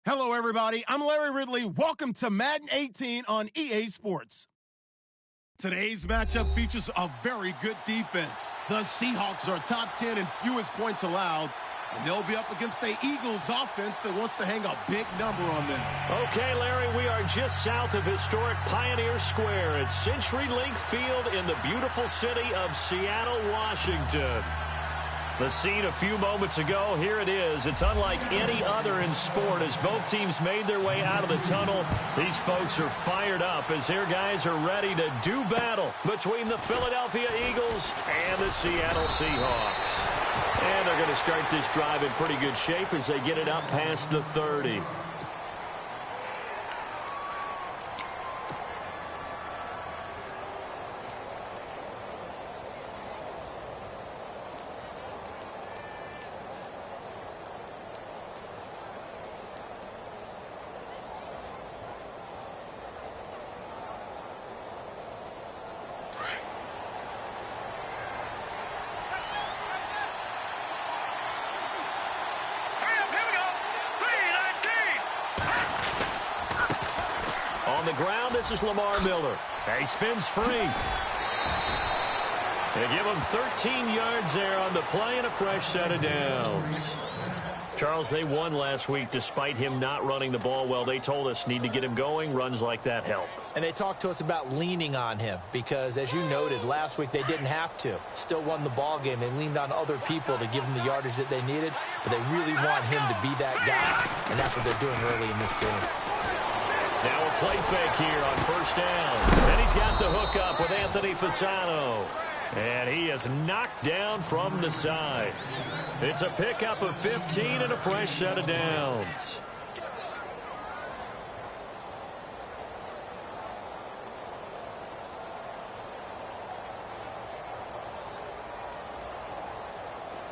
Hello, everybody. I'm Larry Ridley. Welcome to Madden 18 on EA Sports. Today's matchup features a very good defense. The Seahawks are top 10 in fewest points allowed, and they'll be up against the Eagles offense that wants to hang a big number on them. Okay, Larry, we are just south of historic Pioneer Square at CenturyLink Field in the beautiful city of Seattle, Washington. The scene a few moments ago, here it is. It's unlike any other in sport as both teams made their way out of the tunnel. These folks are fired up as their guys are ready to do battle between the Philadelphia Eagles and the Seattle Seahawks. And they're going to start this drive in pretty good shape as they get it up past the 30. On the ground, this is Lamar Miller. He spins free. They give him 13 yards there on the play and a fresh set of downs. Charles, they won last week despite him not running the ball well. They told us need to get him going. Runs like that help. And they talked to us about leaning on him because, as you noted, last week they didn't have to. Still won the ball game. They leaned on other people to give them the yardage that they needed, but they really want him to be that guy, and that's what they're doing early in this game. Now a play fake here on first down. And he's got the hook up with Anthony Fasano. And he is knocked down from the side. It's a pickup of 15 and a fresh set of downs.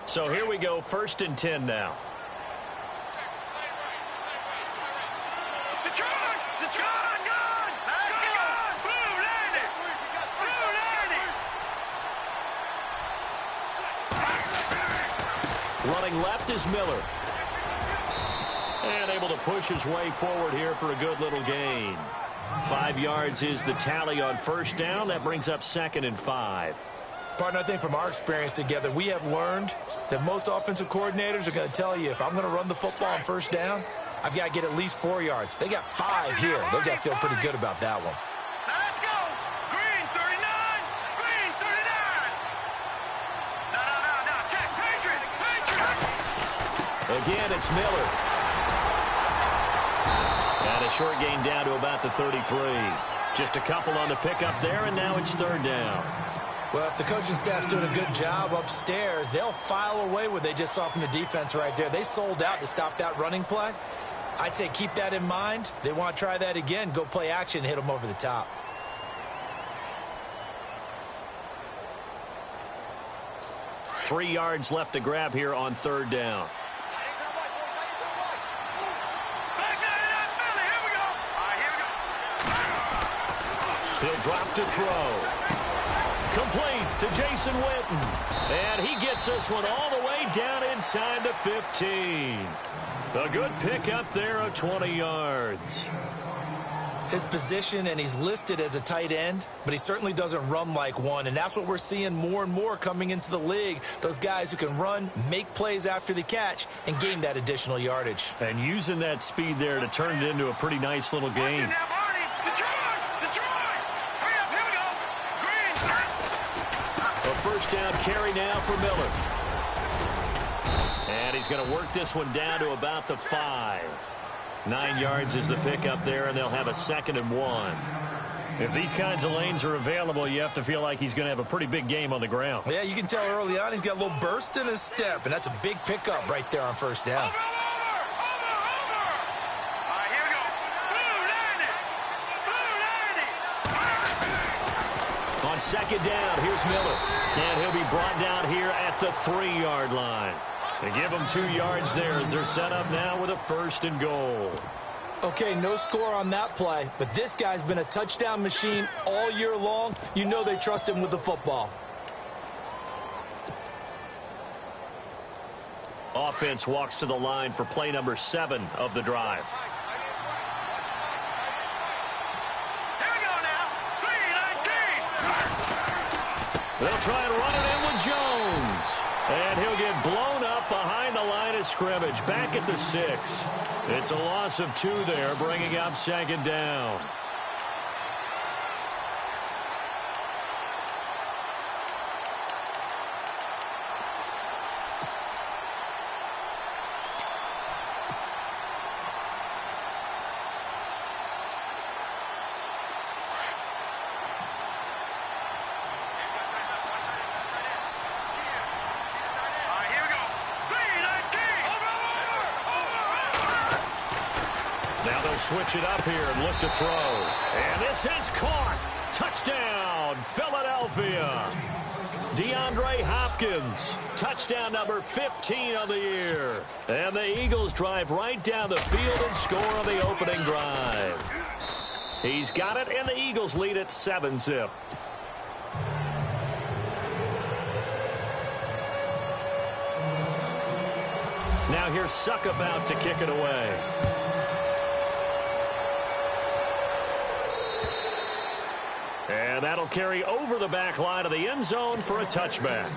So here we go, 1st and 10 now. Running left is Miller. And able to push his way forward here for a good little gain. 5 yards is the tally on first down. That brings up 2nd and 5. Partner, I think from our experience together, we have learned that most offensive coordinators are going to tell you, if I'm going to run the football on first down, I've got to get at least 4 yards. They got 5 here. They've got to feel pretty good about that one. Let's go. Green 39. Green 39. No. Check. Patriot. Again, it's Miller. And a short gain down to about the 33. Just a couple on the pickup there, and now it's 3rd down. Well, if the coaching staff's doing a good job upstairs, they'll file away what they just saw from the defense right there. They sold out to stop that running play. I'd say keep that in mind. They want to try that again. Go play action, hit them over the top. Three yards left to grab here on 3rd down. He'll drop to throw. Complete to Jason Witten. And he gets this one all the way down inside the 15. A good pickup there of 20 yards. His position, and he's listed as a tight end, but he certainly doesn't run like one, and that's what we're seeing more and more coming into the league. Those guys who can run, make plays after the catch, and gain that additional yardage. And using that speed there to turn it into a pretty nice little game. A first down carry now for Miller. And he's going to work this one down to about the 5. 9 yards is the pickup there, and they'll have a 2nd and 1. If these kinds of lanes are available, you have to feel like he's going to have a pretty big game on the ground. Yeah, you can tell early on he's got a little burst in his step, and that's a big pickup right there on first down. On 2nd down, here's Miller. And he'll be brought down here at the 3-yard line. They give him 2 yards there as they're set up now with a 1st and goal. Okay, no score on that play, but this guy's been a touchdown machine all year long. You know they trust him with the football. Offense walks to the line for play number 7 of the drive. Here we go now. 3-19. They'll try and run it in with Jones. And he'll get blown up behind the line of scrimmage. Back at the 6. It's a loss of 2 there, bringing up second down. Switch it up here and look to throw. And this is caught. Touchdown, Philadelphia. DeAndre Hopkins, touchdown number 15 of the year. And the Eagles drive right down the field and score on the opening drive. He's got it, and the Eagles lead at 7-zip. Now here's Suckabout to kick it away. And that'll carry over the back line of the end zone for a touchback.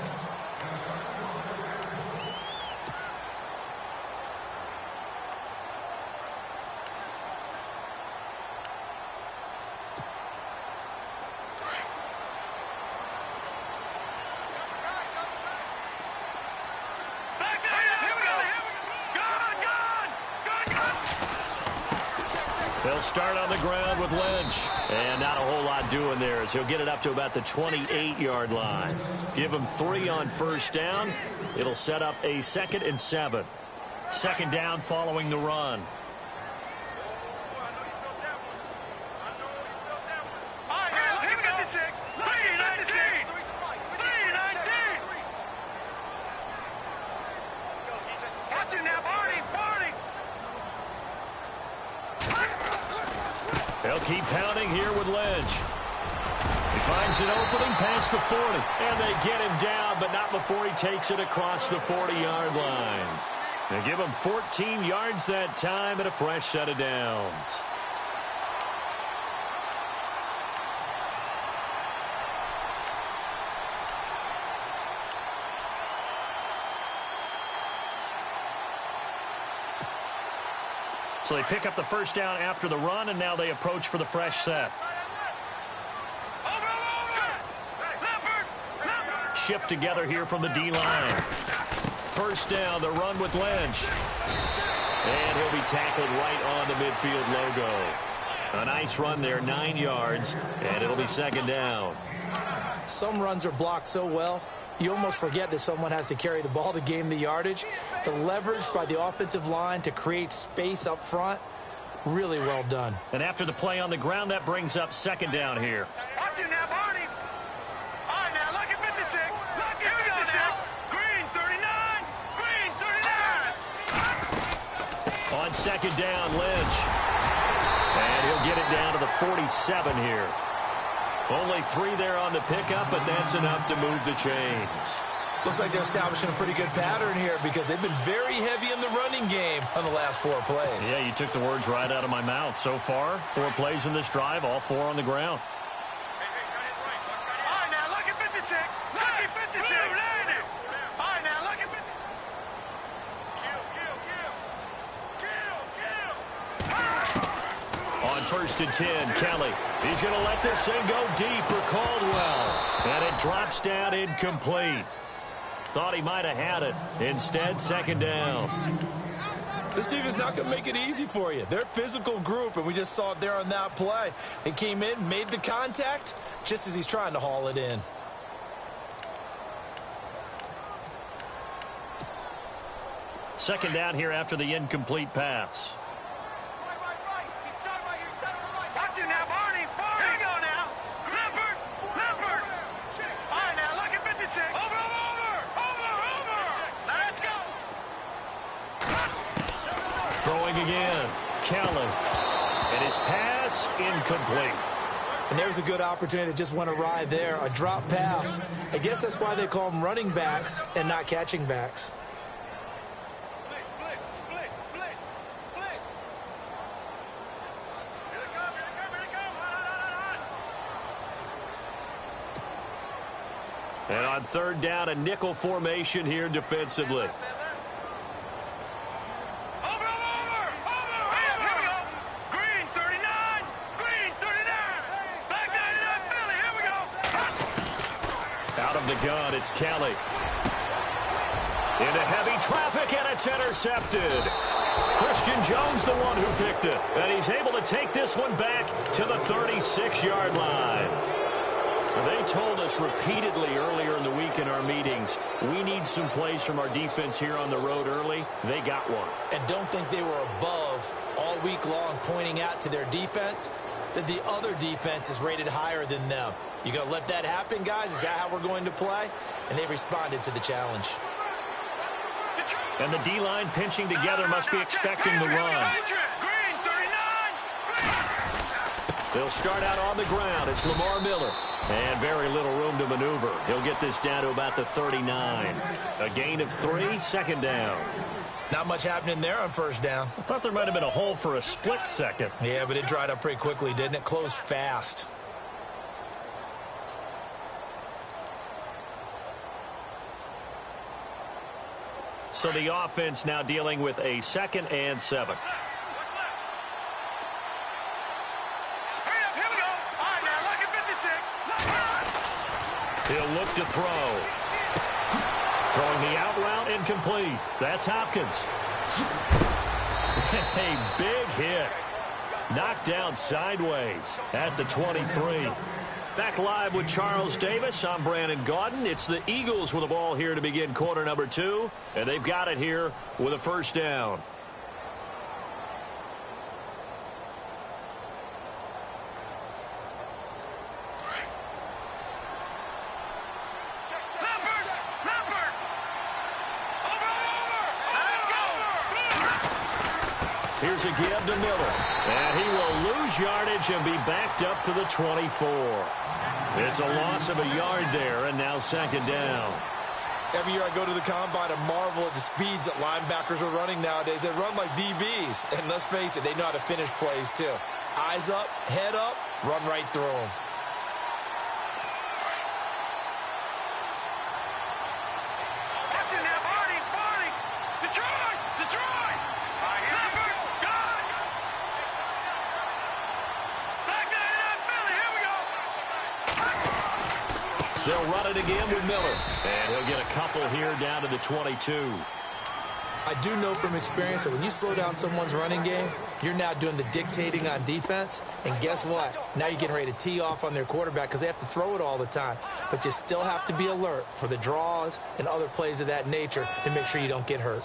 They'll start on the ground with Lynch. And not a whole lot doing there as he'll get it up to about the 28-yard line. Give him 3 on first down. It'll set up a 2nd and 7. Second down following the run. They'll keep pounding here with Lynch. He finds an opening past the 40. And they get him down, but not before he takes it across the 40-yard line. They give him 14 yards that time and a fresh set of downs. So they pick up the first down after the run, and now they approach for the fresh set. Shift together here from the D-line. First down, the run with Lynch. And he'll be tackled right on the midfield logo. A nice run there, 9 yards, and it'll be second down. Some runs are blocked so well, you almost forget that someone has to carry the ball to gain the yardage. The leverage by the offensive line to create space up front, really well done. And after the play on the ground, that brings up second down here. Watch it now, Barney. All right, now, look at 56. Look at 56. Green, 39. Green, 39. On second down, Lynch. And he'll get it down to the 47 here. Only 3 there on the pickup, but that's enough to move the chains. Looks like they're establishing a pretty good pattern here because they've been very heavy in the running game on the last 4 plays. Yeah, you took the words right out of my mouth. So far, 4 plays in this drive, all 4 on the ground. All right, now, look at 56. Look at 56. All right, now, look at 56. On first and 10, Kelly. He's going to let this thing go deep for Caldwell. And it drops down incomplete. Thought he might have had it. Instead, second down. This team is not going to make it easy for you. They're a physical group, and we just saw it there on that play. They came in, made the contact, just as he's trying to haul it in. Second down here after the incomplete pass. Watch it now, Barney. Here we go now. Leopard. All right, now, look at 56. Over. Now, let's go. Throwing again. Kelly. And his pass incomplete. And there's a good opportunity to just went awry there. A drop pass. I guess that's why they call them running backs and not catching backs. And on third down, a nickel formation here defensively. Out of the gun, it's Kelly. Into heavy traffic, and it's intercepted. Christian Jones, the one who picked it. And he's able to take this one back to the 36-yard line. They told us repeatedly earlier in the week in our meetings, we need some plays from our defense here on the road early. They got one. And don't think they were above all week long pointing out to their defense that the other defense is rated higher than them. You going to let that happen, guys? Is that how we're going to play? And they responded to the challenge. And the D-line pinching together must be expecting the run. They'll start out on the ground. It's Lamar Miller. And very little room to maneuver. He'll get this down to about the 39. A gain of 3, second down. Not much happening there on first down. I thought there might have been a hole for a split second. Yeah, but it dried up pretty quickly, didn't it? Closed fast. So the offense now dealing with a 2nd and 7. He'll look to throw. Throwing the out route, incomplete. That's Hopkins. A big hit. Knocked down sideways at the 23. Back live with Charles Davis. I'm Brandon Gaudin. It's the Eagles with the ball here to begin quarter number 2. And they've got it here with a first down. Here's a give to Miller. And he will lose yardage and be backed up to the 24. It's a loss of a yard there, and now second down. Every year I go to the combine and marvel at the speeds that linebackers are running nowadays. They run like DBs. And let's face it, they know how to finish plays too. Eyes up, head up, run right through them. They'll run it again with Miller. And he'll get a couple here down to the 22. I do know from experience that when you slow down someone's running game, you're now doing the dictating on defense. And guess what? Now you're getting ready to tee off on their quarterback because they have to throw it all the time. But you still have to be alert for the draws and other plays of that nature to make sure you don't get hurt.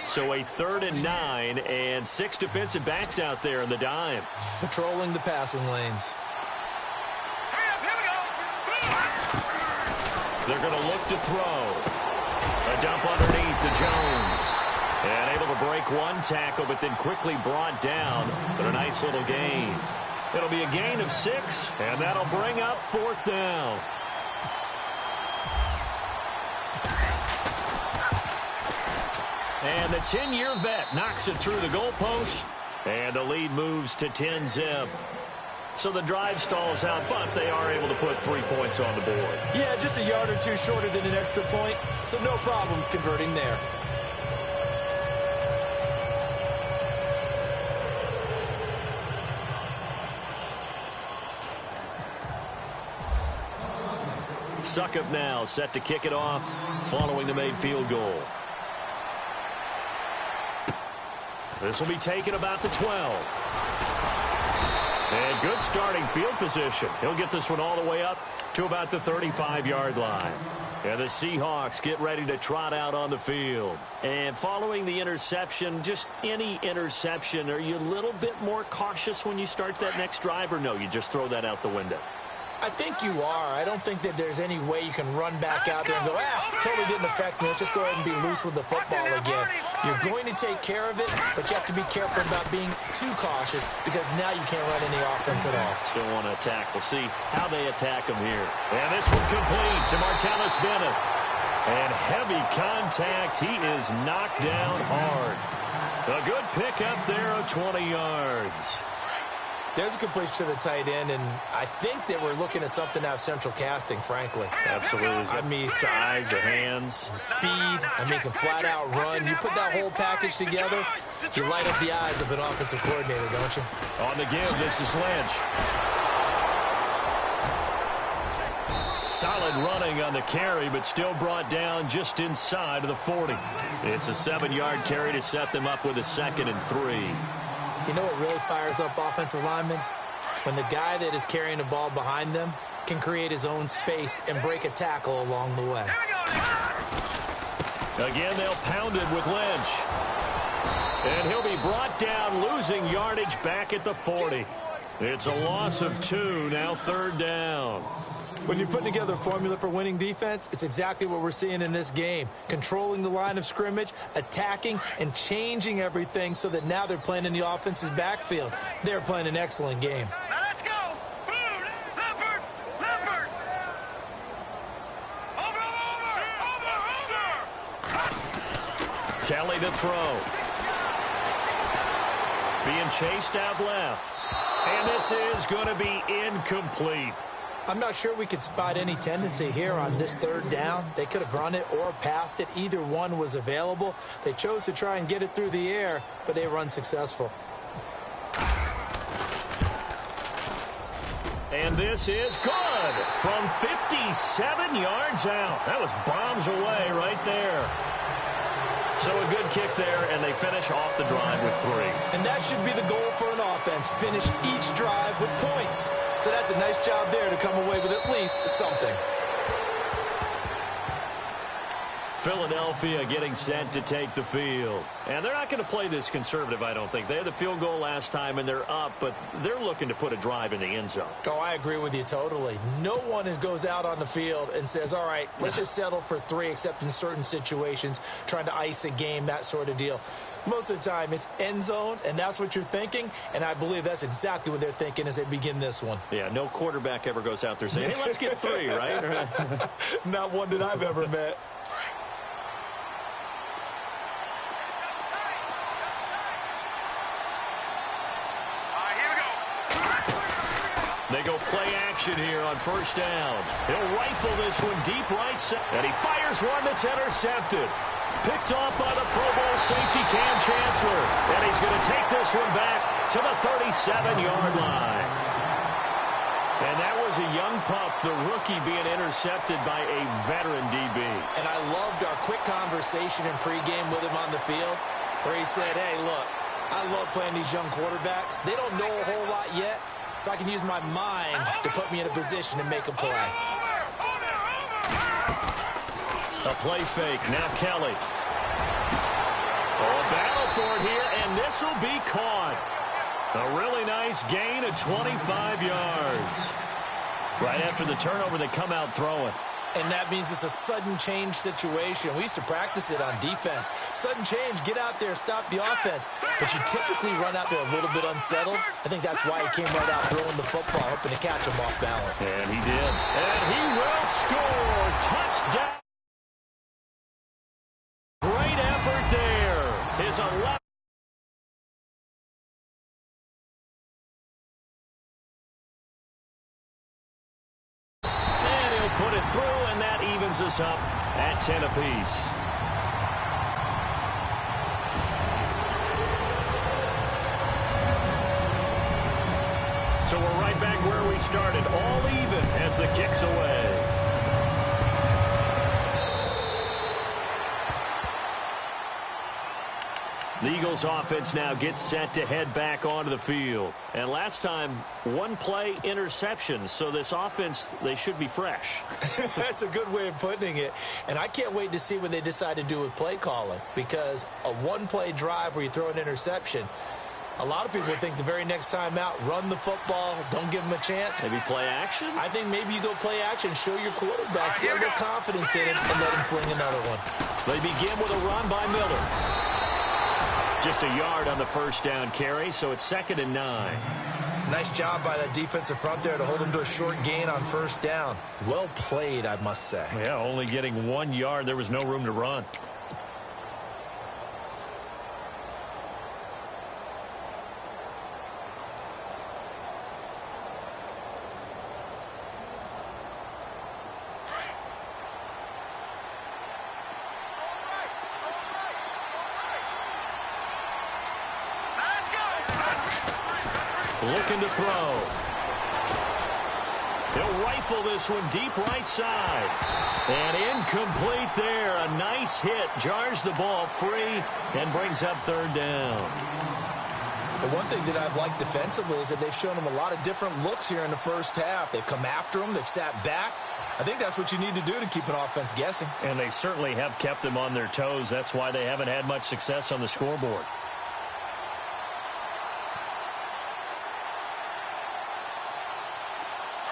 So a 3rd and 9 and 6 defensive backs out there in the dime. Patrolling the passing lanes. They're going to look to throw. A dump underneath to Jones. And able to break one tackle, but then quickly brought down. But a nice little gain. It'll be a gain of 6, and that'll bring up 4th down. And the 10-year vet knocks it through the goalpost. And the lead moves to 10-zip. So the drive stalls out, but they are able to put 3 points on the board. Yeah, just a yard or two shorter than an extra point. So no problems converting there. Suckup now set to kick it off following the made field goal. This will be taken about the 12. And good starting field position. He'll get this one all the way up to about the 35-yard line. And the Seahawks get ready to trot out on the field. And following the interception, just any interception, are you a little bit more cautious when you start that next drive, or no, you just throw that out the window? I think you are. I don't think that there's any way you can run back out there and go, totally didn't affect me. Let's just go ahead and be loose with the football again. You're going to take care of it, but you have to be careful about being too cautious because now you can't run any offense at all. Still want to attack. We'll see how they attack him here. And this one complete to Martellus Bennett. And heavy contact. He is knocked down hard. A good pickup there of 20 yards. There's a completion to the tight end, and I think they were looking at something out of central casting, frankly. Absolutely. I mean, size, the hands. Speed, I mean, can flat out run. You put that whole package together, you light up the eyes of an offensive coordinator, don't you? On the give, this is Lynch. Solid running on the carry, but still brought down just inside of the 40. It's a 7-yard carry to set them up with a 2nd and 3. You know what really fires up offensive linemen? When the guy that is carrying the ball behind them can create his own space and break a tackle along the way. Again, they'll pound it with Lynch. And he'll be brought down, losing yardage back at the 40. It's a loss of 2, now 3rd down. When you're putting together a formula for winning defense, it's exactly what we're seeing in this game. Controlling the line of scrimmage, attacking, and changing everything so that now they're playing in the offense's backfield. They're playing an excellent game. Now let's go. Boone, Leopard, Leopard. Over. Kelly to throw. Being chased out left. And this is going to be incomplete. I'm not sure we could spot any tendency here on this 3rd down. They could have run it or passed it. Either one was available. They chose to try and get it through the air, but they were unsuccessful. And this is good from 57 yards out. That was bombs away right there. So a good kick there, and they finish off the drive with 3. And that should be the goal for an offense. Finish each drive with points. So that's a nice job there to come away with at least something. Philadelphia getting set to take the field. And they're not going to play this conservative, I don't think. They had the field goal last time, and they're up, but they're looking to put a drive in the end zone. Oh, I agree with you totally. No one goes out on the field and says, all right, let's just settle for 3, except in certain situations, trying to ice a game, that sort of deal. Most of the time, it's end zone, and that's what you're thinking, and I believe that's exactly what they're thinking as they begin this one. Yeah, no quarterback ever goes out there saying, hey, let's get 3, right? Not one that I've ever met. They go play action here on 1st down. He'll rifle this one deep right side, and he fires one that's intercepted. Picked off by the Pro Bowl safety Cam Chancellor. And he's going to take this one back to the 37-yard line. And that was a young pup, the rookie being intercepted by a veteran DB. And I loved our quick conversation in pregame with him on the field where he said, hey, look, I love playing these young quarterbacks. They don't know a whole lot yet, so I can use my mind to put me in a position to make a play. A play fake. Now Kelly. Oh, a battle for it here, and this will be caught. A really nice gain of 25 yards. Right after the turnover, they come out throwing. And that means it's a sudden change situation. We used to practice it on defense. Sudden change, get out there, stop the offense. But you typically run out there a little bit unsettled. I think that's why he came right out throwing the football, hoping to catch him off balance. And he did. And he will score. Touchdown. Great effort there. His 11th. Put it through, and that evens us up at 10 apiece. So we're right back where we started, all even as the kick's away. The Eagles offense now gets set to head back onto the field. And last time, 1 play interception. So this offense, they should be fresh. That's a good way of putting it. And I can't wait to see what they decide to do with play calling. Because a 1-play drive where you throw an interception, a lot of people think the very next time out, run the football, don't give them a chance. Maybe play action? I think maybe you go play action, show your quarterback, get a little confidence in it, and let him fling another one. They begin with a run by Miller. Just a yard on the first down carry, so it's 2nd and 9. Nice job by that defensive front there to hold him to a short gain on first down. Well played, I must say. Yeah, only getting 1 yard. There was no room to run. looking to throw. He'll rifle this one deep right side. And incomplete there. A nice hit. Jars the ball free and brings up third down. But one thing that I've liked defensively is that they've shown him a lot of different looks here in the first half. They've come after him. They've sat back. I think that's what you need to do to keep an offense guessing. And they certainly have kept them on their toes. That's why they haven't had much success on the scoreboard.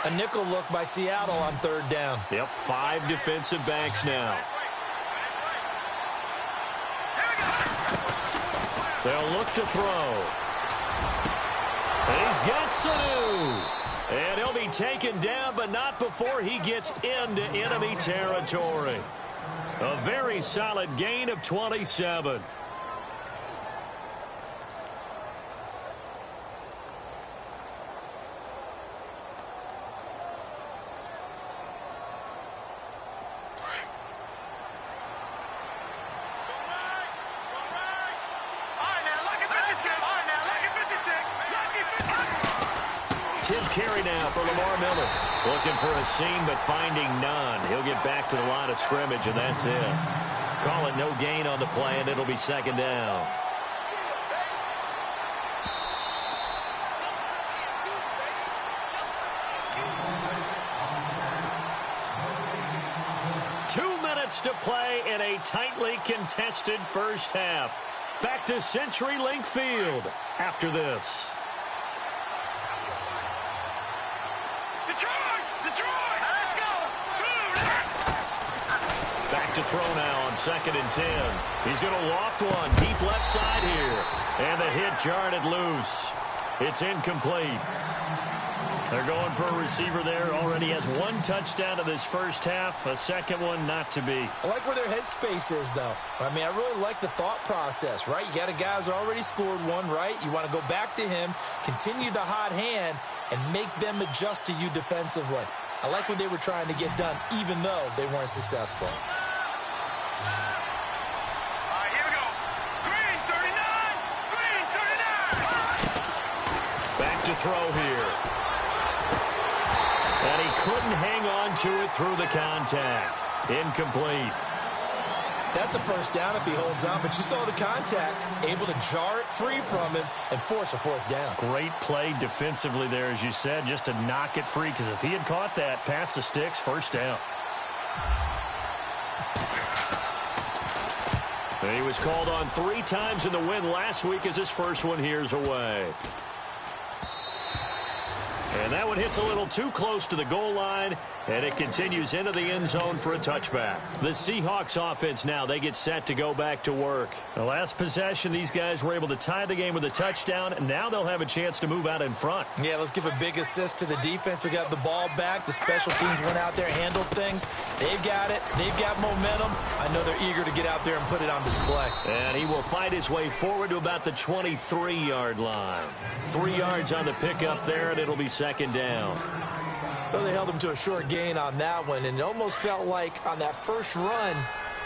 A nickel look by Seattle on third down. Yep, 5 defensive backs now. They'll look to throw. And he's got Sanu. And he'll be taken down, but not before he gets into enemy territory. A very solid gain of 27. Carry now for Lamar Miller. Looking for a seam, but finding none. He'll get back to the line of scrimmage, and that's it. Call it no gain on the play, and it'll be second down. To play in a tightly contested first half. Back to CenturyLink Field after this. Detroit, let's go. Back to throw now on 2nd and 10. He's going to loft one deep left side here. And the hit jarred it loose. It's incomplete. They're going for a receiver there. Already has 1 touchdown in this first half. A second one not to be. I like where their headspace is, though. I mean, I really like the thought process, right? You got a guy who's already scored one, right? You want to go back to him, continue the hot hand, and make them adjust to you defensively. I like what they were trying to get done, even though they weren't successful. Here we go. Green 39. Green 39. Back to throw here. And he couldn't hang on to it through the contact. Incomplete. That's a first down if he holds on, but you saw the contact, able to jar it free from him and force a 4th down. Great play defensively there, as you said, just to knock it free, because if he had caught that, past the sticks, first down. And he was called on 3 times in the win last week as his first one here's away. And that one hits a little too close to the goal line, and it continues into the end zone for a touchback. The Seahawks offense now, they get set to go back to work. The last possession, these guys were able to tie the game with a touchdown, and now they'll have a chance to move out in front. Yeah, let's give a big assist to the defense who got the ball back. The special teams went out there, handled things. They've got it. They've got momentum. I know they're eager to get out there and put it on display. And he will fight his way forward to about the 23-yard line. 3 yards on the pickup there, and it'll be second down. Well, they held him to a short gain on that one, and it almost felt like on that first run,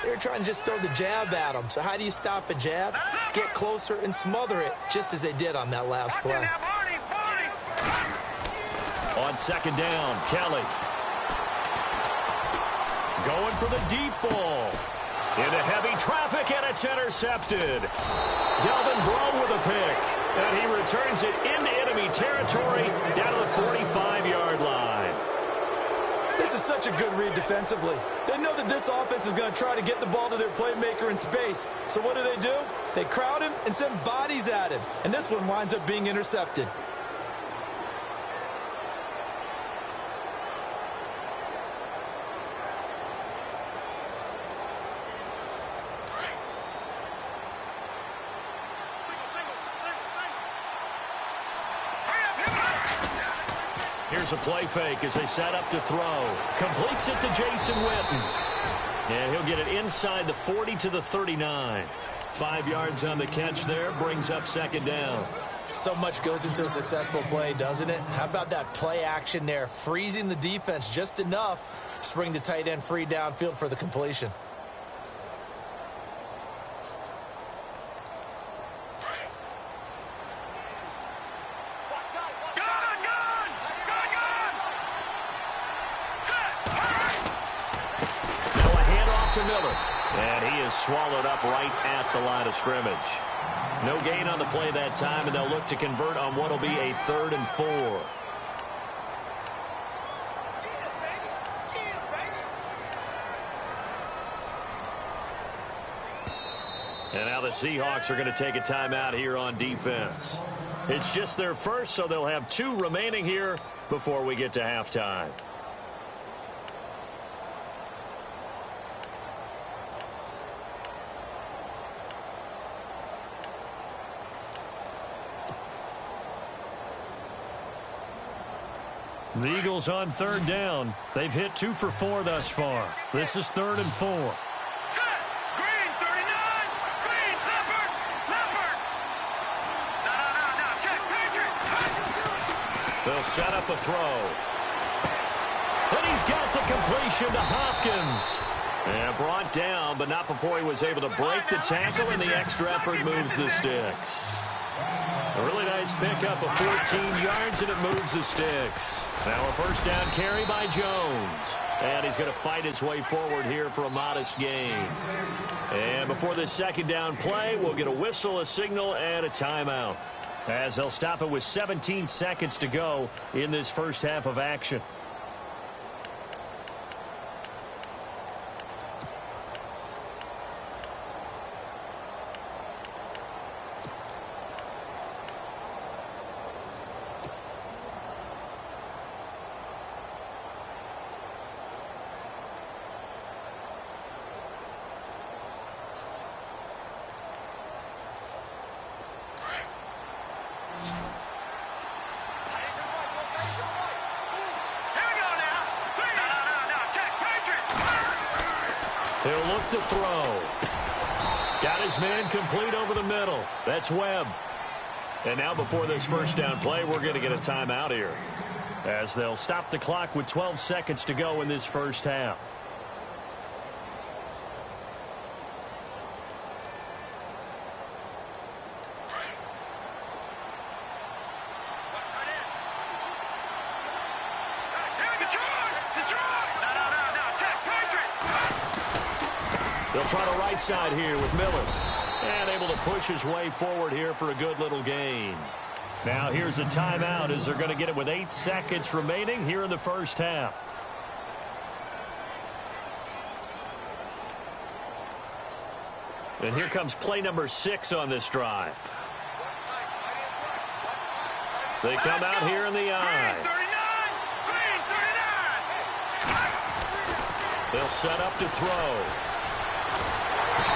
they were trying to just throw the jab at him. So how do you stop a jab? Get closer and smother it, just as they did on that last play. On second down, Kelly. Going for the deep ball. Into heavy traffic, and it's intercepted. Delvin Breaux with a pick. And he returns it into enemy territory down to the 45-yard line. This is such a good read defensively. They know that this offense is going to try to get the ball to their playmaker in space. So what do? They crowd him and send bodies at him. And this one winds up being intercepted. Here's a play fake as they set up to throw. Completes it to Jason Witten. And he'll get it inside the 40 to the 39. 5 yards on the catch there. Brings up second down. So much goes into a successful play, doesn't it? How about that play action there? Freezing the defense just enough to bring the tight end free downfield for the completion. to Miller. And he is swallowed up right at the line of scrimmage. No gain on the play that time, and they'll look to convert on what will be a 3rd and 4. And now the Seahawks are going to take a timeout here on defense. It's just their first, so they'll have 2 remaining here before we get to halftime. The Eagles on 3rd down. They've hit 2 for 4 thus far. This is 3rd and 4. They'll set up a throw. And he's got the completion to Hopkins. And brought down, but not before he was able to break the tackle, and the extra effort moves the sticks. A really nice pickup of 14 yards, and it moves the sticks. Now a first down carry by Jones. And he's going to fight his way forward here for a modest gain. And before this second down play, we'll get a whistle, a signal, and a timeout, as they'll stop it with 17 seconds to go in this first half of action. He'll look to throw. Got his man complete over the middle. That's Webb. And now before this first down play, we're going to get a timeout here, as they'll stop the clock with 12 seconds to go in this first half. They'll try to right side here with Miller. And able to push his way forward here for a good little gain. Now here's a timeout, as they're going to get it with 8 seconds remaining here in the first half. And here comes play number 6 on this drive. They come out here in the I. They'll set up to throw.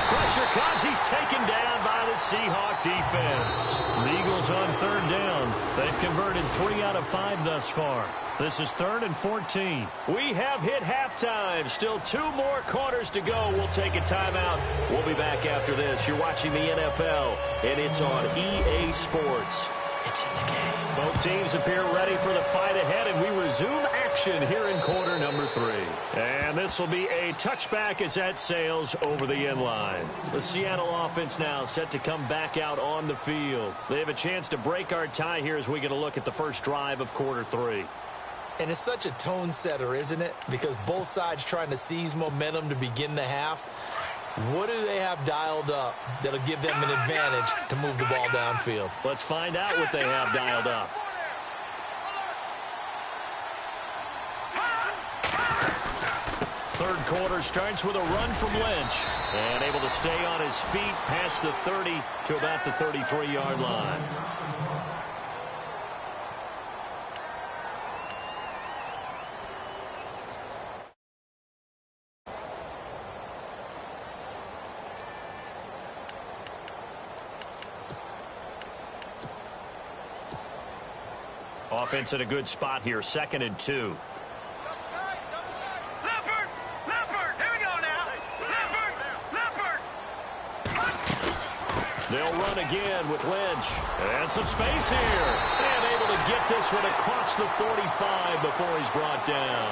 Pressure comes. He's taken down by the Seahawk defense. The Eagles on 3rd down. They've converted 3 out of 5 thus far. This is 3rd and 14. We have hit halftime. Still 2 more quarters to go. We'll take a timeout. We'll be back after this. You're watching the NFL, and it's on EA Sports. It's in the game. Both teams appear ready for the fight ahead, and we resume action here in quarter number 3. And this will be a touchback as that sails over the end line. The Seattle offense now set to come back out on the field. They have a chance to break our tie here as we get a look at the first drive of quarter 3. And it's such a tone setter, isn't it? Because both sides trying to seize momentum to begin the half. What do they have dialed up that'll give them an advantage to move the ball downfield? Let's find out what they have dialed up. Third quarter starts with a run from Lynch. And able to stay on his feet past the 30 to about the 33-yard line. Offense in a good spot here, 2nd and 2. They'll run again with Lynch. And some space here. And able to get this one across the 45 before he's brought down.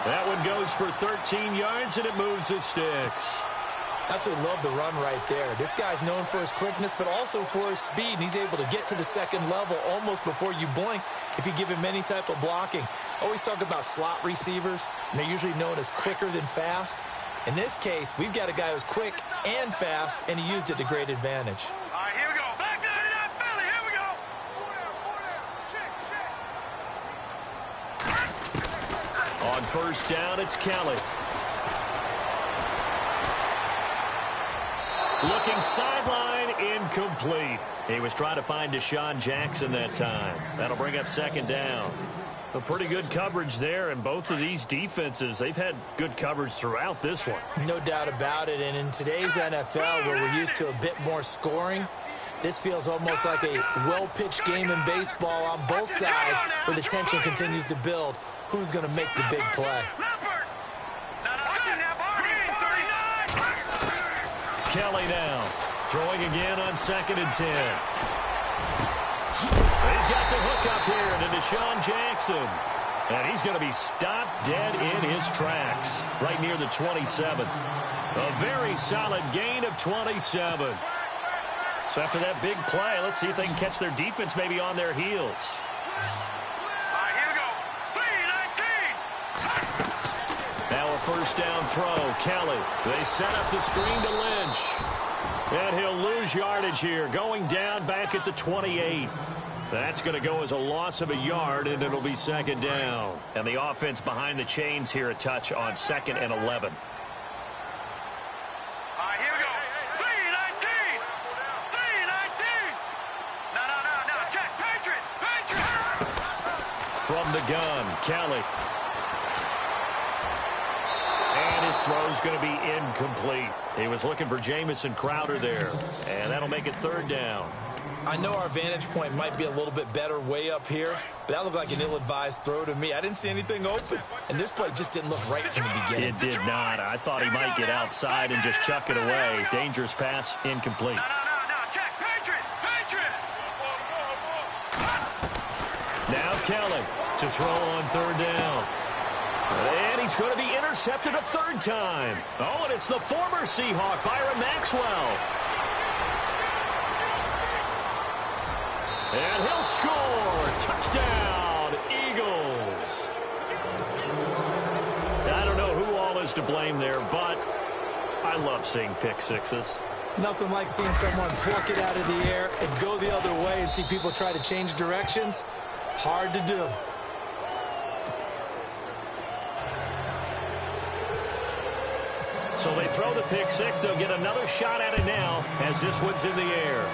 That one goes for 13 yards, and it moves the sticks. Absolutely love the run right there. This guy's known for his quickness, but also for his speed. And he's able to get to the second level almost before you blink if you give him any type of blocking. Always talk about slot receivers, and they're usually known as quicker than fast. In this case, we've got a guy who's quick and fast, and he used it to great advantage. All right, here we go. Back 99 Philly. Here we go. On first down, it's Kelly. Looking sideline, incomplete. He was trying to find Deshaun Jackson that time. That'll bring up second down. A pretty good coverage there, and both of these defenses, they've had good coverage throughout this one. No doubt about it, and in today's NFL, where we're used to a bit more scoring, this feels almost like a well-pitched game in baseball on both sides, where the tension continues to build. Who's going to make the big play? Kelly now, throwing again on 2nd and 10. He's got the hook up here to Deshaun Jackson. And he's going to be stopped dead in his tracks, right near the 27. A very solid gain of 27. So after that big play, let's see if they can catch their defense maybe on their heels. Now a first down throw. Kelly. They set up the screen to Lynch. And he'll lose yardage here, going down back at the 28. That's going to go as a loss of a yard, and it'll be second down. And the offense behind the chains here a touch on 2nd and 11. From the gun, Kelly. And his throw's going to be incomplete. He was looking for Jamison Crowder there. And that'll make it third down. I know our vantage point might be a little bit better way up here, but that looked like an ill-advised throw to me. I didn't see anything open, and this play just didn't look right from the beginning. It did not. I thought he might get outside and just chuck it away. Dangerous pass, incomplete. Now Kelly to throw on third down. And he's going to be intercepted a third time. Oh, and it's the former Seahawk, Byron Maxwell. And he'll score. Touchdown, Eagles. I don't know who all is to blame there, but I love seeing pick sixes. Nothing like seeing someone pluck it out of the air and go the other way and see people try to change directions. Hard to do. So they throw the pick six. They'll get another shot at it now as this one's in the air.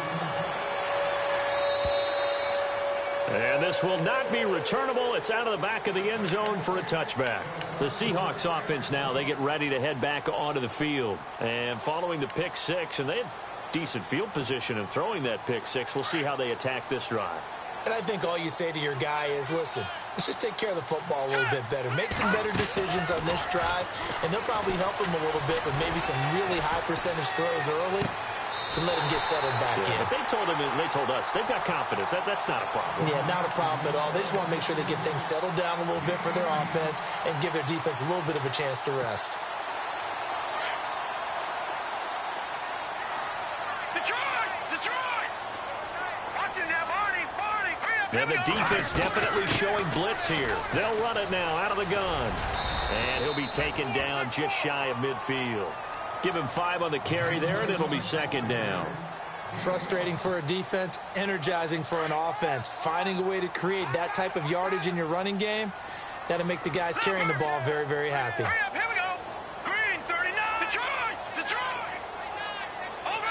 And this will not be returnable. It's out of the back of the end zone for a touchback. The Seahawks offense now, they get ready to head back onto the field. And following the pick six, and they had decent field position in throwing that pick six. We'll see how they attack this drive. And I think all you say to your guy is, listen, let's just take care of the football a little bit better. Make some better decisions on this drive, and they'll probably help him a little bit with maybe some really high percentage throws early to let him get settled back in. They told him, and they told us, they've got confidence. That's not a problem. Yeah, not a problem at all. They just want to make sure they get things settled down a little bit for their offense and give their defense a little bit of a chance to rest. And the defense definitely showing blitz here. They'll run it now out of the gun. And he'll be taken down just shy of midfield. Give him 5 on the carry there, and it'll be second down. Frustrating for a defense, energizing for an offense. Finding a way to create that type of yardage in your running game, that'll make the guys carrying the ball very, very happy. Here we go. Green, 39. Detroit. Over.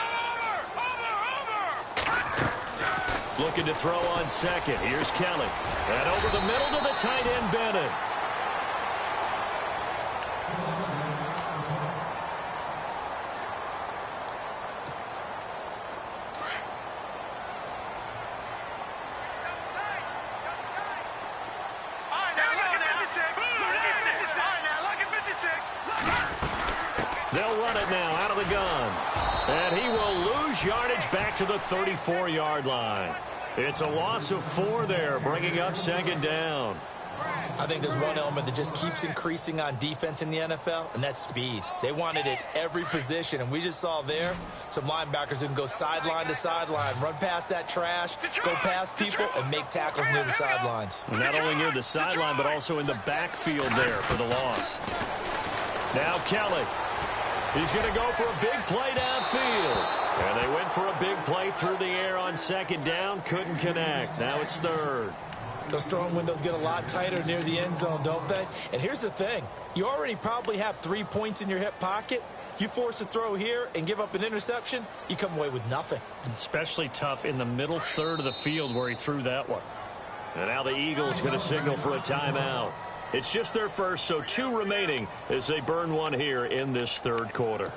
Looking to throw on second. Here's Kelly. And over the middle to the tight end, Bennett. They'll run it now out of the gun. And he will lose yardage back to the 34-yard line. It's a loss of 4 there, bringing up second down. I think there's one element that just keeps increasing on defense in the NFL, and that's speed. They want it at every position, and we just saw there some linebackers who can go sideline to sideline, run past that trash, go past people, and make tackles near the sidelines. Not only near the sideline, but also in the backfield there for the loss. Now Kelly. He's going to go for a big play downfield. And they went for a big play through the air on second down. Couldn't connect. Now it's third. Those throwing windows get a lot tighter near the end zone, don't they? And here's the thing. You already probably have 3 points in your hip pocket. You force a throw here and give up an interception, you come away with nothing. Especially tough in the middle third of the field where he threw that one. And now the Eagles going to signal for a timeout. It's just their first, so 2 remaining as they burn one here in this third quarter.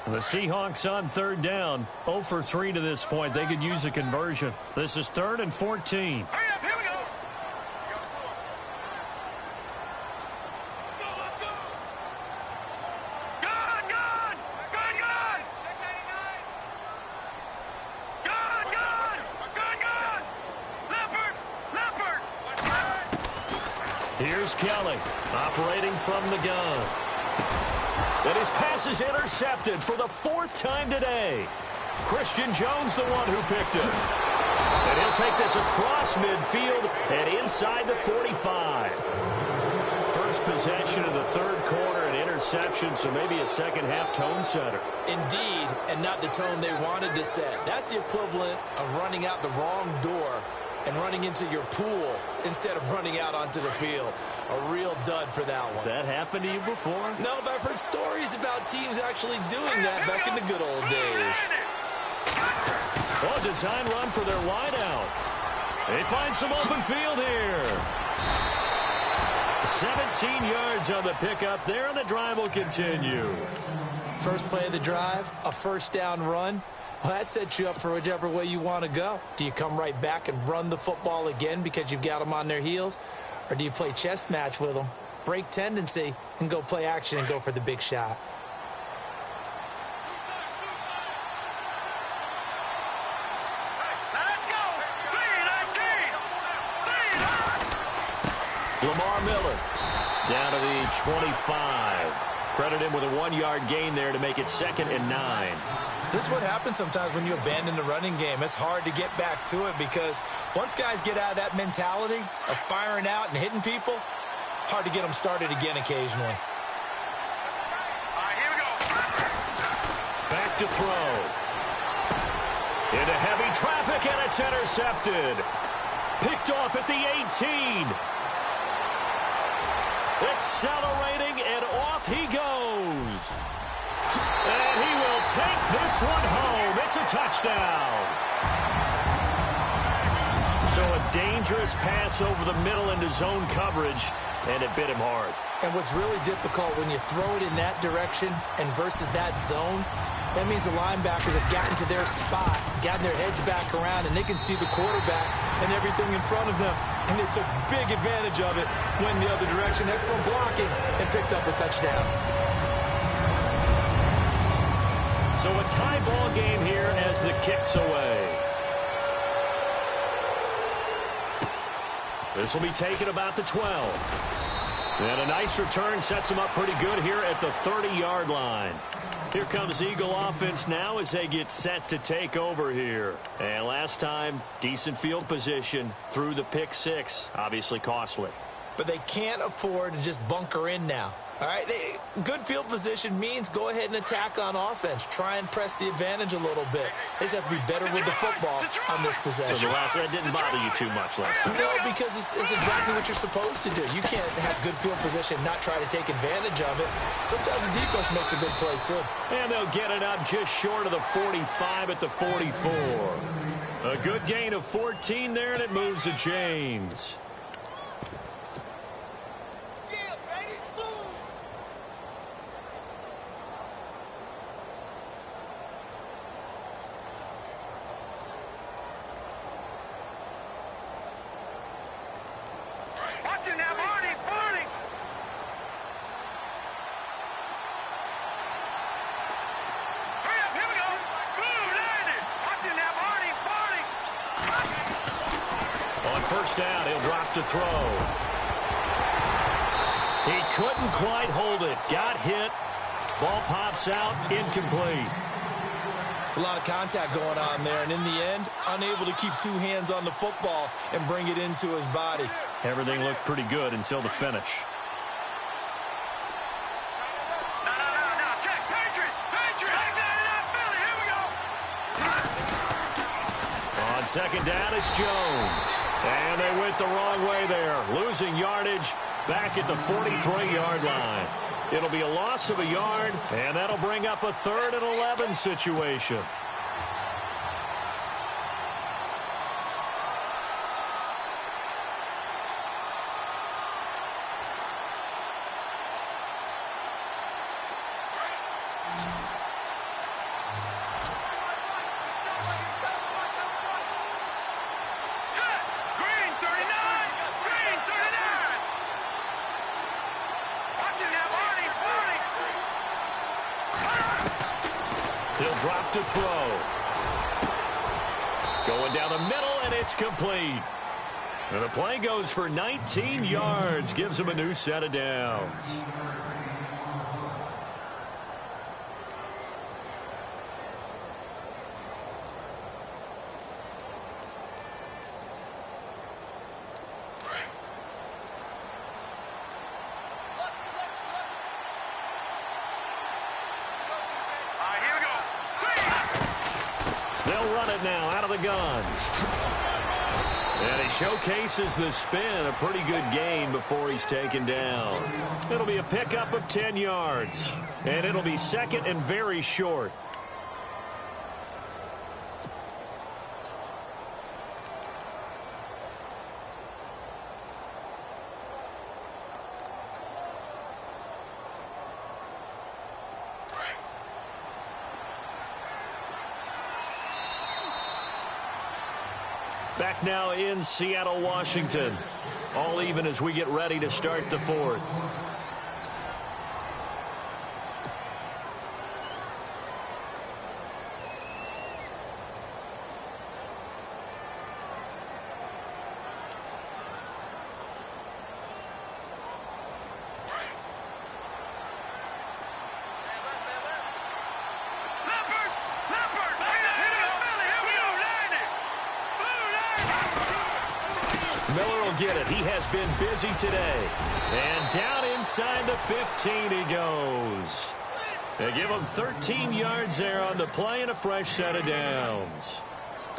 The Seahawks on third down, 0 for 3 to this point. They could use a conversion. This is 3rd and 14. Hurry up, here we go. Here's Kelly, operating from the gun. And his pass is intercepted for the 4th time today. Christian Jones, the one who picked it. And he'll take this across midfield and inside the 45. First possession of the third quarter, an interception, so maybe a second-half tone setter. Indeed, and not the tone they wanted to set. That's the equivalent of running out the wrong door and running into your pool instead of running out onto the field. A real dud for that one. Has that happened to you before? No, but I've heard stories about teams actually doing that back in the good old days. Oh, design run for their wideout. They find some open field here. 17 yards on the pickup there, and the drive will continue. First play of the drive, a first down run. Well, that sets you up for whichever way you want to go. Do you come right back and run the football again because you've got them on their heels? Or do you play chess match with them, break tendency, and go play action and go for the big shot? Let's go. 3-19. Lamar Miller down to the 25. Credit him with a 1-yard gain there to make it 2nd and 9. This is what happens sometimes when you abandon the running game. It's hard to get back to it because once guys get out of that mentality of firing out and hitting people, hard to get them started again occasionally. All right, here we go. Back to throw. Into heavy traffic, and it's intercepted. Picked off at the 18. Accelerating, and off he goes. And he will take this one home. It's a touchdown. So a dangerous pass over the middle into zone coverage, and it bit him hard. And what's really difficult when you throw it in that direction and versus that zone, that means the linebackers have gotten to their spot, gotten their heads back around, and they can see the quarterback and everything in front of them. And they took big advantage of it, went the other direction, excellent blocking, and picked up a touchdown. So a tie ball game here as the kick's away. This will be taken about the 12. And a nice return sets them up pretty good here at the 30-yard line. Here comes Eagle offense now as they get set to take over here. And last time, decent field position through the pick 6. Obviously costly. But they can't afford to just bunker in now. All right, good field position means go ahead and attack on offense. Try and press the advantage a little bit. They just have to be better with the football on this possession. So that didn't bother you too much last time? No, because it's exactly what you're supposed to do. You can't have good field position and not try to take advantage of it. Sometimes the defense makes a good play, too. And they'll get it up just short of the 45 at the 44. A good gain of 14 there, and it moves the chains. Down, he'll drop to throw. He couldn't quite hold it. Got hit. Ball pops out, incomplete. It's a lot of contact going on there, and in the end, unable to keep 2 hands on the football and bring it into his body. Everything looked pretty good until the finish. No, check. Patriots. Take that out, Philly. Here we go. On second down, it's Jones. And they went the wrong way there, losing yardage back at the 43-yard line. It'll be a loss of a yard, and that'll bring up a 3rd and 11 situation. He'll drop to throw. Going down the middle, and it's complete. And the play goes for 19 yards, gives him a new set of downs. They'll run it now out of the guns. And he showcases the spin, a pretty good gain before he's taken down. It'll be a pickup of 10 yards. And it'll be 2nd and very short. Back now in Seattle, Washington. All even as we get ready to start the 4th. Miller will get it. He has been busy today. And down inside the 15 he goes. They give him 13 yards there on the play and a fresh set of downs.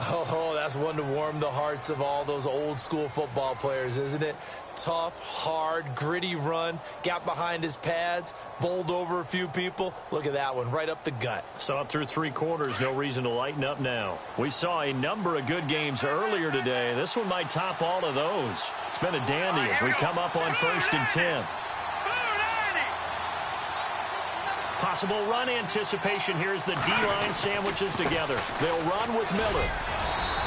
Oh, that's one to warm the hearts of all those old school football players, isn't it? Tough, hard, gritty run. Got behind his pads, bowled over a few people. Look at that one, right up the gut. Saw it through 3 quarters. No reason to lighten up now. We saw a number of good games earlier today. This one might top all of those. It's been a dandy as we come up on 1st and 10. Possible run anticipation here as the D-line sandwiches together. They'll run with Miller.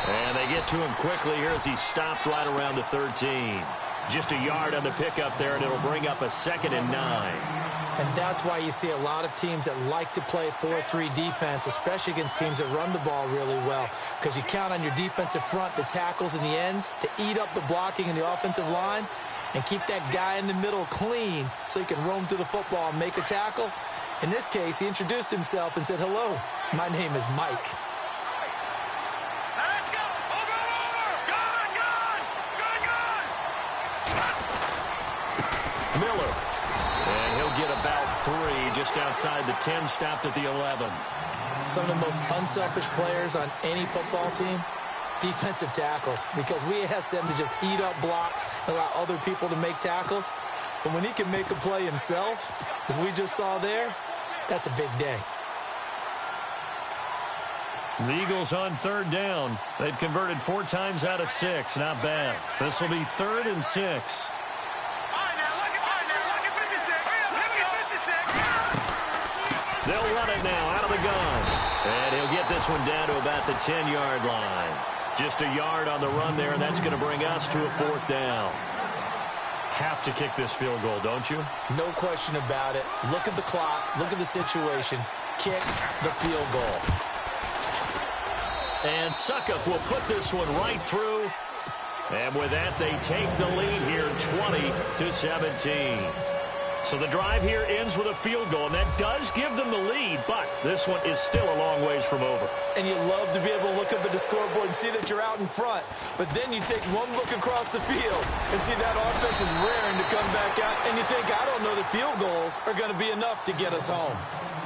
And they get to him quickly here as he stopped right around the 13. Just a yard on the pickup there, and it'll bring up a 2nd and 9. And that's why you see a lot of teams that like to play 4-3 defense, especially against teams that run the ball really well, because you count on your defensive front, the tackles and the ends, to eat up the blocking in the offensive line and keep that guy in the middle clean so he can roam to the football and make a tackle. In this case, he introduced himself and said, "Hello, my name is Mike." Let's go. Over. Good. Miller. And he'll get about 3 just outside the 10, stopped at the 11. Some of the most unselfish players on any football team, defensive tackles, because we ask them to just eat up blocks and allow other people to make tackles. But when he can make a play himself, as we just saw there, that's a big day. The Eagles on 3rd down. They've converted 4 times out of 6. Not bad. This will be 3rd and 6. They'll run it now out of the gun. And he'll get this one down to about the 10-yard line. Just a yard on the run there, and that's going to bring us to a 4th down. Have to kick this field goal, don't you? No question about it. Look at the clock. Look at the situation. Kick the field goal. And Suckup will put this one right through. And with that, they take the lead here 20-17. So the drive here ends with a field goal, and that does give them the lead, but this one is still a long ways from over. And you love to be able to look up at the scoreboard and see that you're out in front. But then you take one look across the field and see that offense is raring to come back out. And you think, I don't know that field goals are going to be enough to get us home.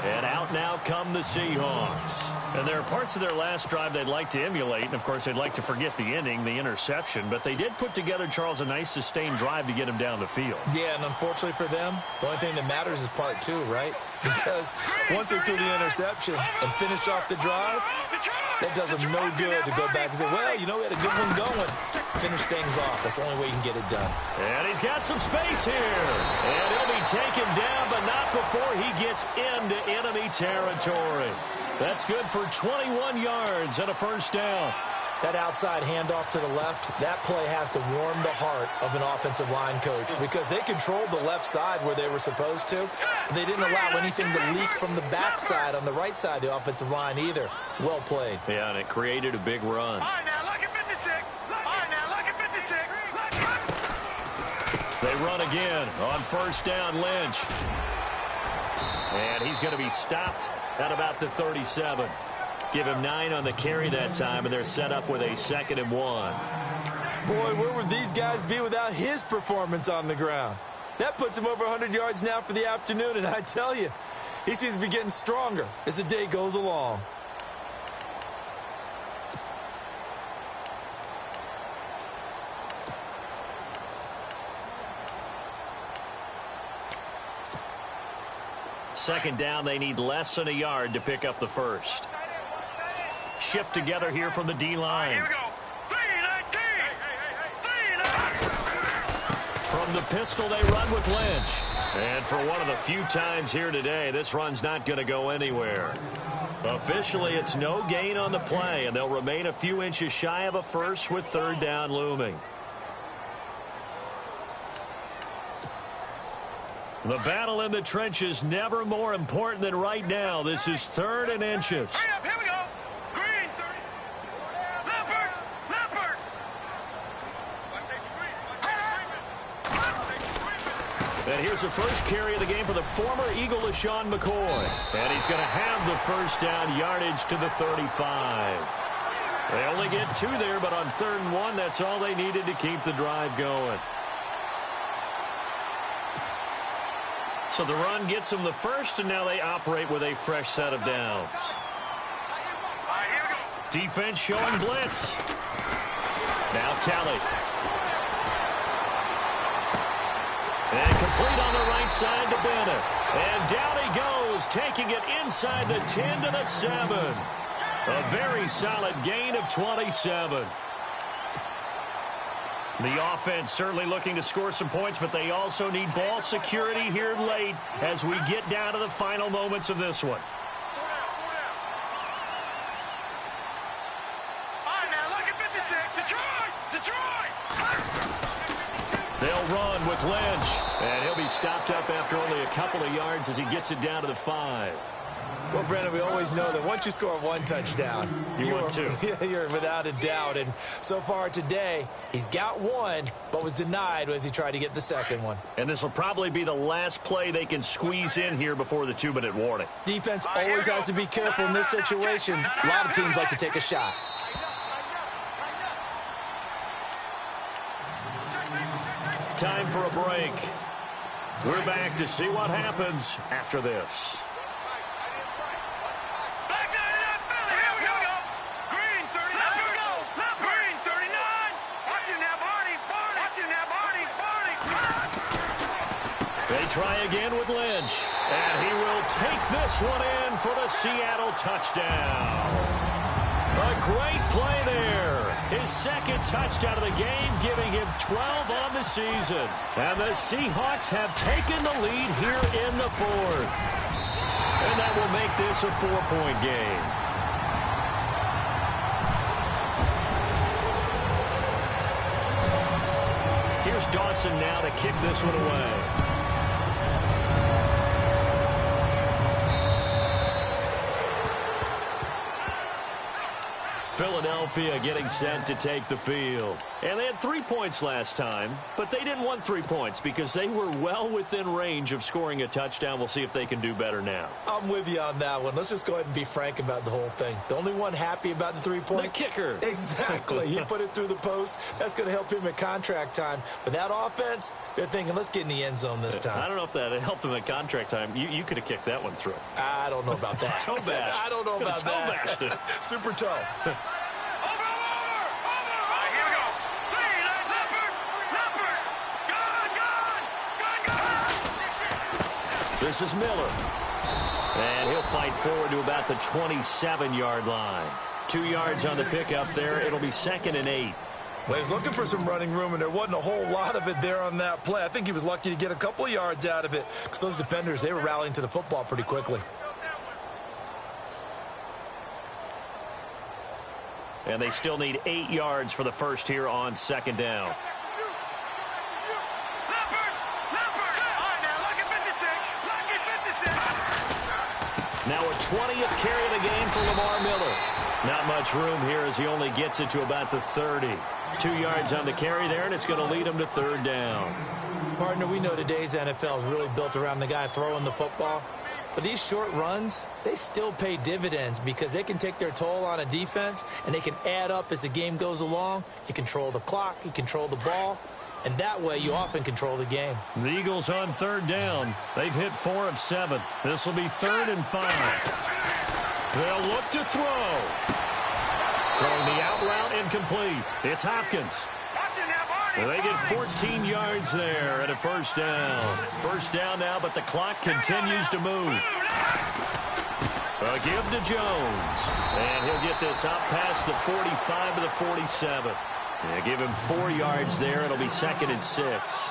And out now come the Seahawks. And there are parts of their last drive they'd like to emulate. And, of course, they'd like to forget the inning, the interception. But they did put together, Charles, a nice sustained drive to get him down the field. Yeah, and unfortunately for them, the only thing that matters is part two, right? Because once they threw the interception and finished off the drive, that does them no good to go back and say, well, you know, we had a good one going. Finish things off. That's the only way you can get it done. And he's got some space here. And he'll be taken down, but not before he gets into enemy territory. That's good for 21 yards and a first down. That outside handoff to the left, that play has to warm the heart of an offensive line coach because they controlled the left side where they were supposed to. They didn't allow anything to leak from the backside on the right side of the offensive line either. Well played. Yeah, and it created a big run. All right, now, look at 56. All right, now, look at 56. They run again on first down, Lynch. And he's going to be stopped at about the 37. Give him 9 on the carry that time, and they're set up with a 2nd and 1. Boy, where would these guys be without his performance on the ground? That puts him over 100 yards now for the afternoon, and I tell you, he seems to be getting stronger as the day goes along. Second down, they need less than a yard to pick up the first. Shift together here from the D-line. Here we go. 319. 319. From the pistol, they run with Lynch. And for one of the few times here today, this run's not going to go anywhere. Officially, it's no gain on the play, and they'll remain a few inches shy of a first with third down looming. The battle in the trenches never more important than right now. This is 3rd and inches. Hurry up, here we go. Green. Leopard. Leopard. And here's the first carry of the game for the former Eagle, LaShawn McCoy. And he's going to have the first down yardage to the 35. They only get 2 there, but on 3rd and 1, that's all they needed to keep the drive going. So the run gets them the first, and now they operate with a fresh set of downs. Defense showing blitz. Now Kelly. And complete on the right side to Bennett. And down he goes, taking it inside the 10 to the 7. A very solid gain of 27. The offense certainly looking to score some points, but they also need ball security here late as we get down to the final moments of this one. All right, now, look at 56. Detroit. They'll run with Lynch, and he'll be stopped up after only a couple of yards as he gets it down to the 5. Well, Brandon, we always know that once you score 1 touchdown, you're 2. You're without a doubt. And so far today, he's got 1, but was denied as he tried to get the second one. And this will probably be the last play they can squeeze in here before the 2-minute warning. Defense always has to be careful in this situation. A lot of teams like to take a shot. Time for a break. We're back to see what happens after this. Try again with Lynch, and he will take this one in for the Seattle touchdown. A great play there. His 2nd touchdown of the game, giving him 12 on the season. And the Seahawks have taken the lead here in the 4th. And that will make this a 4-point game. Here's Dawson now to kick this one away. Filling Philadelphia getting set to take the field. And they had 3 points last time, but they didn't want 3 points because they were well within range of scoring a touchdown. We'll see if they can do better now. I'm with you on that one. Let's just go ahead and be frank about the whole thing. The only one happy about the 3-point? The kicker. Exactly. He put it through the post. That's going to help him at contract time. But that offense, they're thinking, let's get in the end zone this time. I don't know if that helped him at contract time. You could have kicked that one through. I don't know about that. Toe bash. I don't know about that. Bashed it. Super toe. Over! All right, here we go. Three, Leopard! Gone! This is Miller. And he'll fight forward to about the 27-yard line. 2 yards on the pickup there. It'll be 2nd and 8. Well, he was looking for some running room, and there wasn't a whole lot of it there on that play. I think he was lucky to get a couple of yards out of it because those defenders, they were rallying to the football pretty quickly. And they still need 8 yards for the first here on 2nd down. Now a 20th carry of the game for Lamar Miller. Not much room here as he only gets it to about the 30. 2 yards on the carry there, and it's going to lead him to 3rd down. Partner, we know today's NFL is really built around the guy throwing the football. But these short runs, they still pay dividends because they can take their toll on a defense, and they can add up as the game goes along. You control the clock, you control the ball, and that way you often control the game. The Eagles on 3rd down. They've hit 4 of 7. This will be 3rd and 5. They'll look to throw. Throwing the out route incomplete. It's Hopkins. They get 14 yards there at a 1st down. 1st down now, but the clock continues to move. A give to Jones. And he'll get this out past the 45 to the 47. Yeah, give him 4 yards there. It'll be 2nd and 6.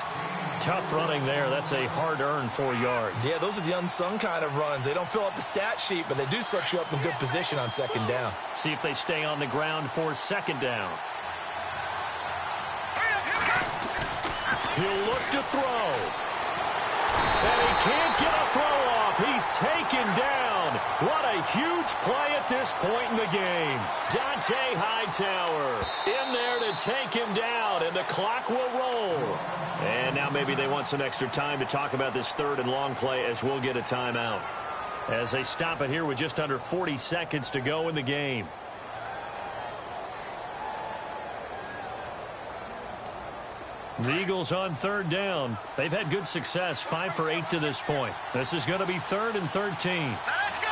Tough running there. That's a hard-earned 4 yards. Yeah, those are the unsung kind of runs. They don't fill up the stat sheet, but they do set you up in good position on 2nd down. See if they stay on the ground for 2nd down. He'll look to throw. And he can't get a throw off. He's taken down. What a huge play at this point in the game. Dante Hightower in there to take him down, and the clock will roll. And now maybe they want some extra time to talk about this 3rd and long play as we'll get a timeout. As they stop it here with just under 40 seconds to go in the game. The Eagles on 3rd down. They've had good success, 5 for 8 to this point. This is going to be 3rd and 13. Let's go!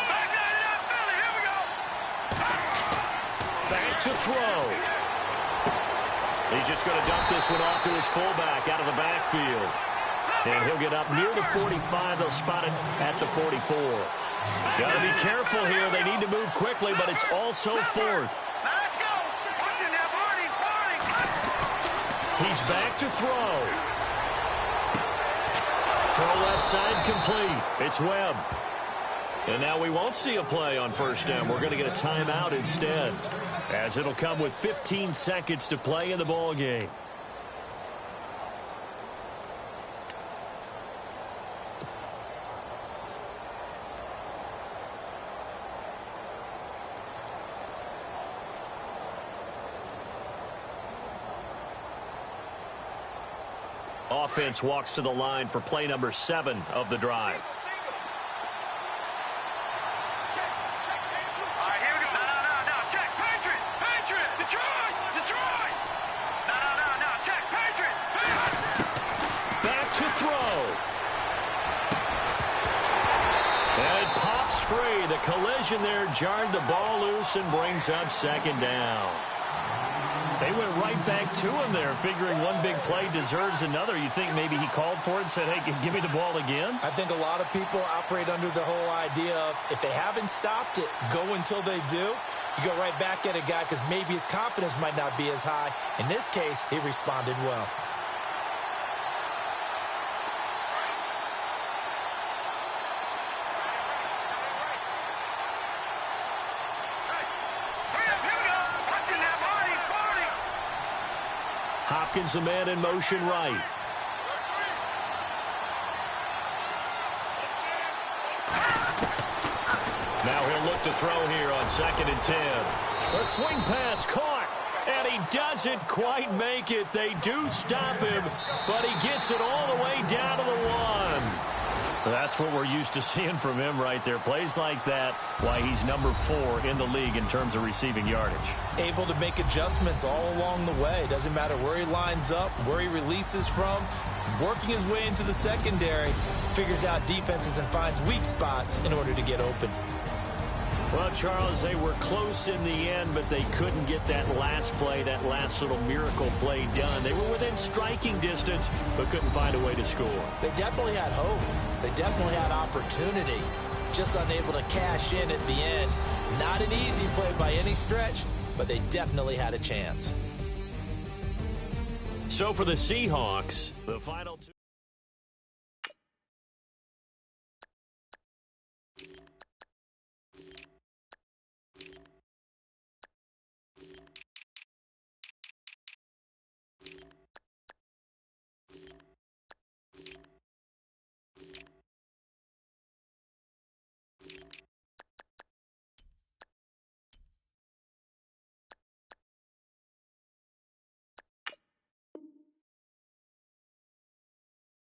Back down, Philly, here we go! Back to throw. He's just going to dump this one off to his fullback out of the backfield. And he'll get up near the 45. They'll spot it at the 44. Got to be careful here. They need to move quickly, but it's also 4th. Let's go! Watch it now, Barney! He's back to throw. Throw left side complete. It's Webb. And now we won't see a play on 1st down. We're going to get a timeout instead, as it'll come with 15 seconds to play in the ball game. Offense walks to the line for play number 7 of the drive. All right, here we go. No. Check. Patriot. Detroit. No. Check. Patriot. Back to throw. And it pops free. The collision there jarred the ball loose and brings up 2nd down. They went right back to him there, figuring one big play deserves another. You think maybe he called for it and said, hey, give me the ball again? I think a lot of people operate under the whole idea of if they haven't stopped it, go until they do. You go right back at a guy because maybe his confidence might not be as high. In this case, he responded well. Hopkins, the man in motion right. Now he'll look to throw here on 2nd and 10. The swing pass caught, and he doesn't quite make it. They do stop him, but he gets it all the way down to the 1. That's what we're used to seeing from him right there. Plays like that, why he's number 4 in the league in terms of receiving yardage. Able to make adjustments all along the way. Doesn't matter where he lines up, where he releases from. Working his way into the secondary. Figures out defenses and finds weak spots in order to get open. Well, Charles, they were close in the end, but they couldn't get that last play, that last little miracle play done. They were within striking distance, but couldn't find a way to score. They definitely had hope. They definitely had opportunity. Just unable to cash in at the end. Not an easy play by any stretch, but they definitely had a chance. So for the Seahawks, the final two.